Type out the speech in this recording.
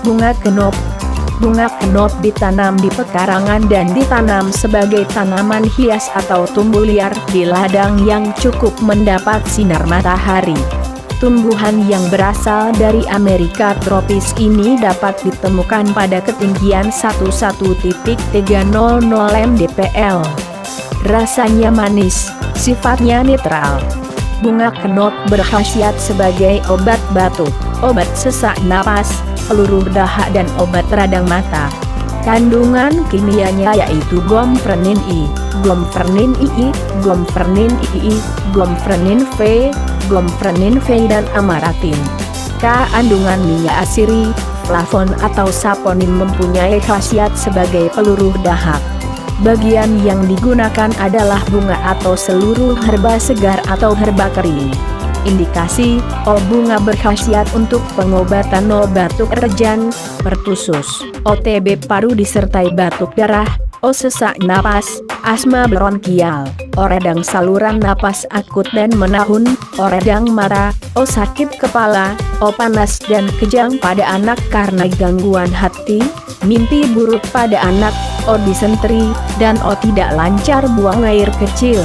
Bunga kenop. Bunga kenop ditanam di pekarangan dan ditanam sebagai tanaman hias atau tumbuh liar di ladang yang cukup mendapat sinar matahari. Tumbuhan yang berasal dari Amerika tropis ini dapat ditemukan pada ketinggian 11.300 mdpl. Rasanya manis, sifatnya netral. Bunga kenop berkhasiat sebagai obat batuk, obat sesak napas, peluruh dahak dan obat radang mata. Kandungan kimianya yaitu gomfrenin I, gomfrenin II, gomfrenin II, gomfrenin V, gomfrenin V dan amaratin. Kandungan minyak asiri, flavon atau saponin mempunyai khasiat sebagai peluruh dahak. Bagian yang digunakan adalah bunga atau seluruh herba segar atau herba kering. Indikasi, bunga berkhasiat untuk pengobatan batuk rejan, pertusus, OTB paru disertai batuk darah, sesak napas, asma bronkial, radang saluran napas akut dan menahun, radang mata, sakit kepala, panas dan kejang pada anak karena gangguan hati, mimpi buruk pada anak, disenteri, dan tidak lancar buang air kecil.